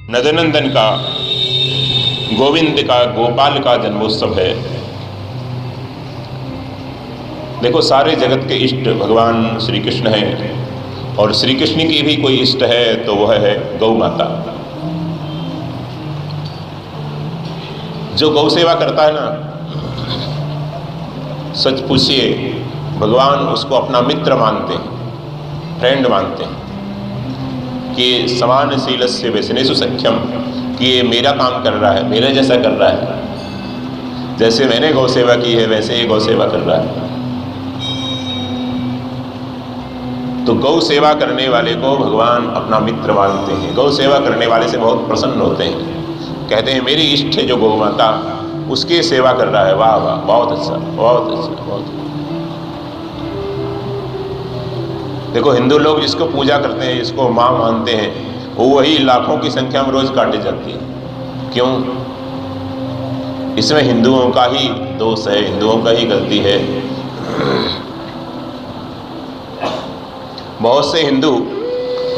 नंदनंदन का, गोविंद का, गोपाल का जन्मोत्सव है। देखो, सारे जगत के इष्ट भगवान श्री कृष्ण हैं, और श्री कृष्ण की भी कोई इष्ट है तो वह है गौ माता। जो गौ सेवा करता है ना, सच पूछिए, भगवान उसको अपना मित्र मानते हैं, फ्रेंड मानते हैं, कि समान शीलस्य व्यसनेषु सख्यम, कि ये मेरा काम कर रहा है, मेरे जैसा कर रहा है, जैसे मैंने गौ सेवा की है वैसे ये गौ सेवा कर रहा है। तो गौ सेवा करने वाले को भगवान अपना मित्र मानते हैं, गौ सेवा करने वाले से बहुत प्रसन्न होते हैं, कहते हैं मेरी इष्ट है जो गौ माता, उसकी सेवा कर रहा है, वाह वाह, बहुत अच्छा, बहुत अच्छा, बहुत अच्छा। देखो, हिंदू लोग जिसको पूजा करते हैं, जिसको माँ मानते हैं, वो वही लाखों की संख्या में रोज काटे जाती है। क्यों? इसमें हिंदुओं का ही दोष है, हिंदुओं का ही गलती है। बहुत से हिंदू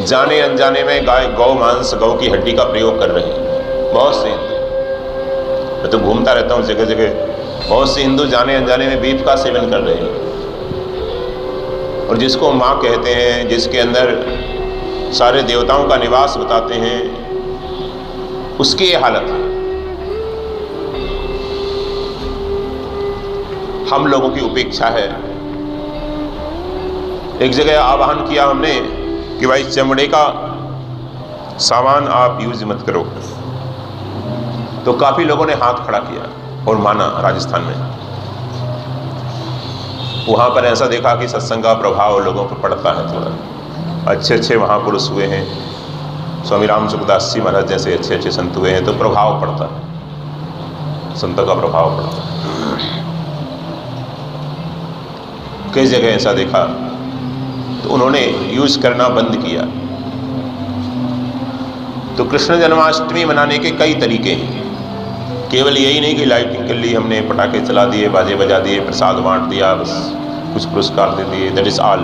जाने अनजाने में गौ मांस, गौ की हड्डी का प्रयोग कर रहे हैं। बहुत से हिंदू, मैं तो घूमता रहता हूँ जगह जगह, बहुत से हिंदू जाने अनजाने में बीफ का सेवन कर रहे हैं। और जिसको माँ कहते हैं, जिसके अंदर सारे देवताओं का निवास बताते हैं, उसकी ये हालत है। हम लोगों की उपेक्षा है। एक जगह आह्वान किया हमने कि भाई चमड़े का सामान आप यूज मत करो, तो काफ़ी लोगों ने हाथ खड़ा किया और माना। राजस्थान में वहाँ पर ऐसा देखा कि सत्संग का प्रभाव लोगों पर पड़ता है थोड़ा। अच्छे अच्छे महापुरुष हुए हैं, स्वामी राम सुखदास जी महाराज जैसे अच्छे अच्छे संत हुए हैं, तो प्रभाव पड़ता है, संतों का प्रभाव पड़ता है। कई जगह ऐसा देखा, तो उन्होंने यूज करना बंद किया। तो कृष्ण जन्माष्टमी मनाने के कई तरीके हैं, केवल यही नहीं कि लाइटिंग कर ली हमने, पटाखे चला दिए, बाजे बजा दिए, प्रसाद बांट दिया, बस कुछ पुरस्कार दे दिए, दैट इज ऑल,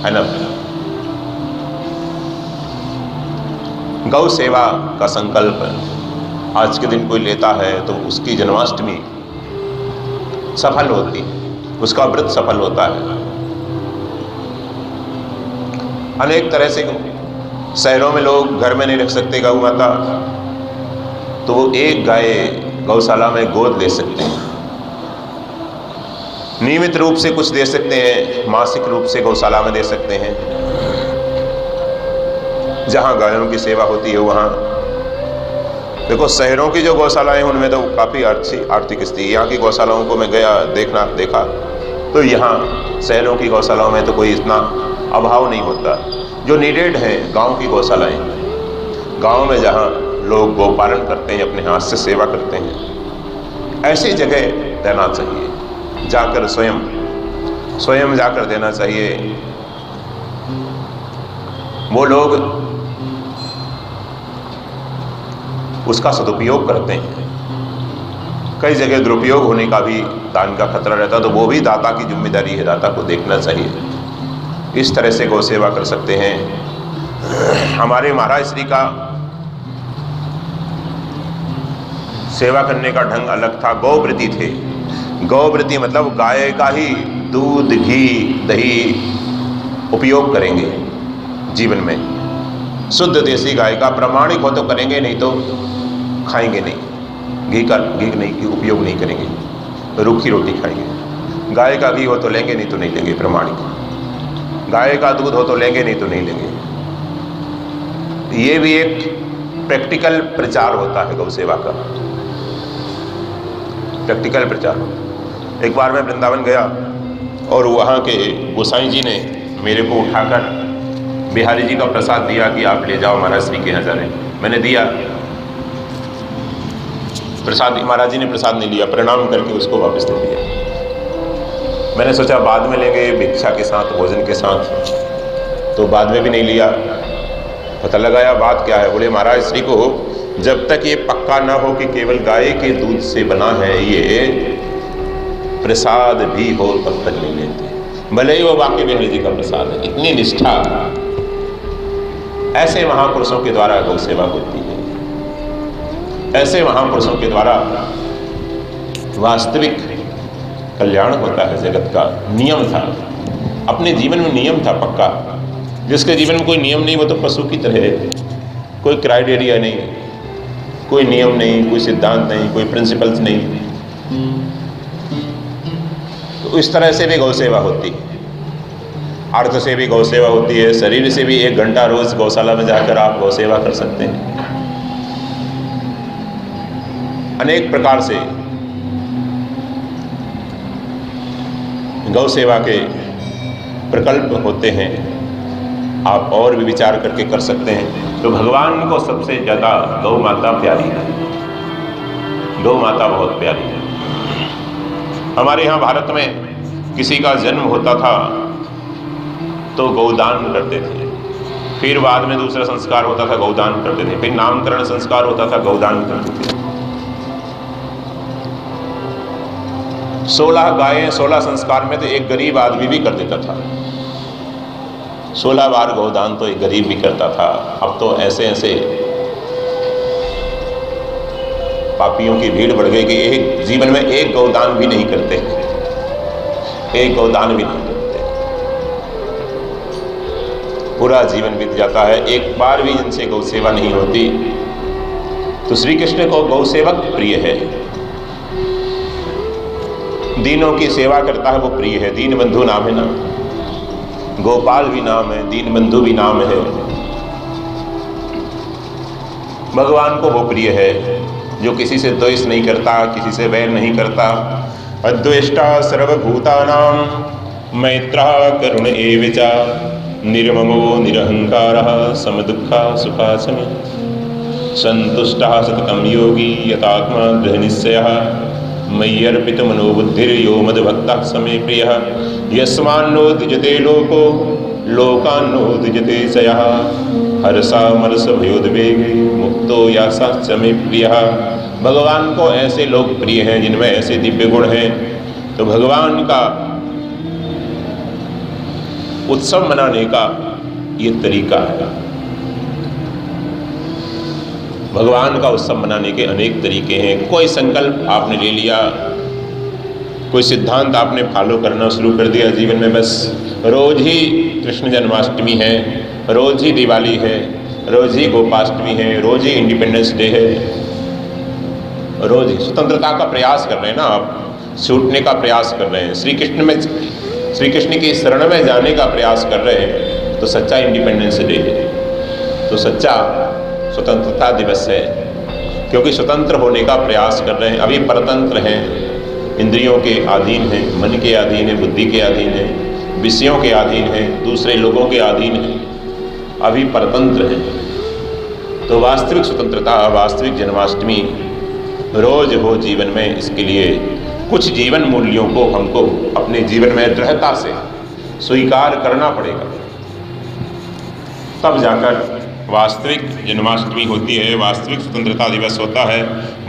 है ना। गौ सेवा का संकल्प आज के दिन कोई लेता है तो उसकी जन्माष्टमी सफल होती है, उसका व्रत सफल होता है। अनेक तरह से शहरों में लोग घर में नहीं रख सकते गौ माता, तो वो एक गाय गौशाला में गोद ले सकते हैं, नियमित रूप से कुछ दे सकते हैं, मासिक रूप से गौशाला में दे सकते हैं। जहाँ गायों की सेवा होती है वहाँ देखो, शहरों की जो गौशालाएं हैं उनमें तो काफ़ी अच्छी आर्थिक स्थिति। यहाँ की गौशालाओं को मैं गया देखा, तो यहाँ शहरों की गौशालाओं में तो कोई इतना अभाव नहीं होता। जो नीडेड हैं गाँव की गौशालाएं, गाँव में जहाँ लोग गोपालन करते हैं, अपने हाथ से सेवा करते हैं, ऐसी जगह देना चाहिए, जाकर स्वयं जाकर देना चाहिए। वो लोग उसका सदुपयोग करते हैं। कई जगह दुरुपयोग होने का भी दान का खतरा रहता है, तो वो भी दाता की जिम्मेदारी है, दाता को देखना चाहिए। इस तरह से गौ सेवा कर सकते हैं। हमारे महाराज श्री का सेवा करने का ढंग अलग था, गौव्रती थे। गौव्रती मतलब गाय का ही दूध, घी, दही उपयोग करेंगे जीवन में। शुद्ध देसी गाय का प्रामाणिक हो तो करेंगे, नहीं तो खाएंगे नहीं। घी नहीं उपयोग नहीं करेंगे, रूखी रोटी खाएंगे। गाय का घी हो तो लेंगे, नहीं तो नहीं लेंगे, प्रामाणिक। गाय का दूध हो तो लेंगे, नहीं तो नहीं लेंगे। ये भी एक प्रैक्टिकल प्रचार होता है गौ सेवा का, प्रैक्टिकल प्रचार। एक बार मैं वृंदावन गया और वहाँ के गोसाई जी ने मेरे को उठाकर बिहारी जी का प्रसाद दिया कि आप ले जाओ महाराज श्री के यहाँ जा रहे हैं। मैंने दिया प्रसाद, महाराज जी ने प्रसाद नहीं लिया, प्रणाम करके उसको वापस दे दिया। मैंने सोचा बाद में लेंगे भिक्षा के साथ, भोजन के साथ, तो बाद में भी नहीं लिया। पता लगाया बात क्या है, बोले महाराज श्री को जब तक ये पक्का ना हो कि केवल गाय के दूध से बना है ये प्रसाद भी हो, तब तक नहीं लेते, भले ही वो बाकी बिहारी जी का प्रसाद है। इतनी निष्ठा ऐसे महापुरुषों के द्वारा गौ सेवा होती है। ऐसे महापुरुषों के द्वारा वास्तविक कल्याण होता है। जगत का नियम था, अपने जीवन में नियम था पक्का। जिसके जीवन में कोई नियम नहीं वो तो पशु की तरह है, कोई क्राइटेरिया नहीं, कोई नियम नहीं, कोई सिद्धांत नहीं, कोई प्रिंसिपल्स नहीं। तो इस तरह से भी गौ सेवा होती है, अर्थ से भी गौ सेवा होती है, शरीर से भी 1 घंटा रोज गौशाला में जाकर आप गौ सेवा कर सकते हैं। अनेक प्रकार से गौ सेवा के प्रकल्प होते हैं, आप और भी विचार करके कर सकते हैं। तो भगवान को सबसे ज़्यादा गौ माता प्यारी है, गौ माता बहुत प्यारी है। हमारे यहाँ भारत में किसी का जन्म होता था तो गौदान करते थे, फिर बाद में दूसरा संस्कार होता था गौदान करते थे, फिर नामकरण संस्कार होता था गौदान करते थे। 16 गायें 16 संस्कार में तो एक गरीब आदमी भी कर देता था। 16 बार गौदान तो एक गरीब भी करता था। अब तो ऐसे ऐसे पापियों की भीड़ बढ़ गई कि एक जीवन में एक गौदान भी नहीं करते, एक गौदान भी नहीं करते, पूरा जीवन बीत जाता है, एक बार भी इनसे गौ सेवा नहीं होती। तो श्री कृष्ण को गौ सेवक प्रिय है, दीनों की सेवा करता है वो प्रिय है। दीन बंधु नाम है ना, गोपाल भी नाम है, दीन बंधु भी नाम है। भगवान को वो प्रिय है जो किसी से द्वेष नहीं करता, किसी से वैर नहीं करता। अद्वेष्टा सर्वभूतानां मैत्रः करुण एव च निर्ममो निरहंकारः समदुःखा सुखासमे संतुष्टः सततं योगी यतात्मा गृहनिश्चयः मय्यर्पित मनोबुद्धिर्यो मद्भक्तः समे प्रियः यस्मान्नो द्विजते लोको लोकान्नो द्विजते च यः हर्षामर्ष भयोद्वेगे मुक्तो यासाच मे प्रियः। भगवान को ऐसे लोग प्रिय हैं जिनमें ऐसे दिव्य गुण हैं। तो भगवान का उत्सव मनाने का ये तरीका है। भगवान का उत्सव मनाने के अनेक तरीके हैं। कोई संकल्प आपने ले लिया, कोई सिद्धांत आपने फॉलो करना शुरू कर दिया जीवन में, बस रोज ही कृष्ण जन्माष्टमी है, रोज ही दिवाली है, रोज ही गोपाष्टमी है, रोज ही इंडिपेंडेंस डे है, रोज ही स्वतंत्रता का प्रयास कर रहे हैं ना आप, छूटने का प्रयास कर रहे हैं, श्री कृष्ण की शरण में जाने का प्रयास कर रहे हैं, तो सच्चा इंडिपेंडेंस डे है, तो सच्चा स्वतंत्रता दिवस है। क्योंकि स्वतंत्र होने का प्रयास कर रहे हैं। अभी परतंत्र हैं, इंद्रियों के अधीन हैं, मन के अधीन है, बुद्धि के अधीन है, विषयों के अधीन है, दूसरे लोगों के अधीन है, अभी परतंत्र है। तो वास्तविक स्वतंत्रता, वास्तविक जन्माष्टमी रोज हो जीवन में, इसके लिए कुछ जीवन मूल्यों को हमको अपने जीवन में दृढ़ता से स्वीकार करना पड़ेगा, तब जाकर वास्तविक जन्माष्टमी होती है, वास्तविक स्वतंत्रता दिवस होता है,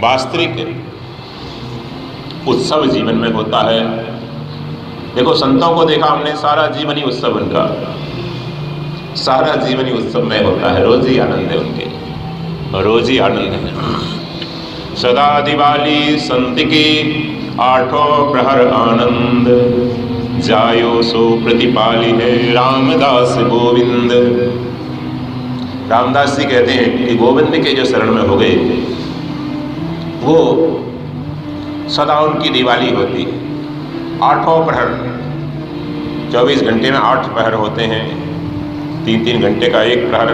वास्तविक उत्सव जीवन में होता है। देखो संतों को देखा हमने, सारा जीवन ही उत्सव उनका, सारा जीवन ही उत्सव में होता है, रोज ही आनंद है उनके, रोज ही आनंद है। सदा दिवाली संत की आठों प्रहर आनंद, जायो सो प्रतिपाली है रामदास गोविंद। रामदास जी कहते हैं कि गोविंद के जो शरण में हो गए वो सदा उनकी दिवाली होती है। आठों प्रहर, 24 घंटे में 8 प्रहर होते हैं, 3-3 घंटे का एक प्रहर,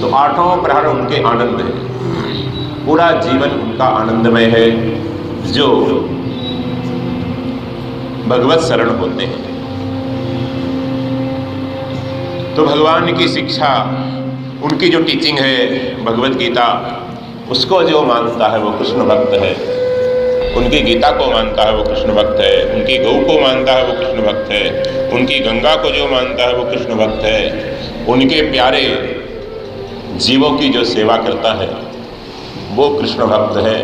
तो आठों प्रहर उनके आनंद है। पूरा जीवन उनका आनंदमय है जो भगवत शरण होते हैं। तो भगवान की शिक्षा, उनकी जो टीचिंग है भगवत गीता, उसको जो मानता है वो कृष्ण भक्त है। उनकी गीता को मानता है वो कृष्ण भक्त है, उनकी गौ को मानता है वो कृष्ण भक्त है, उनकी गंगा को जो मानता है वो कृष्ण भक्त है, उनके प्यारे जीवों की जो सेवा करता है वो कृष्ण भक्त है।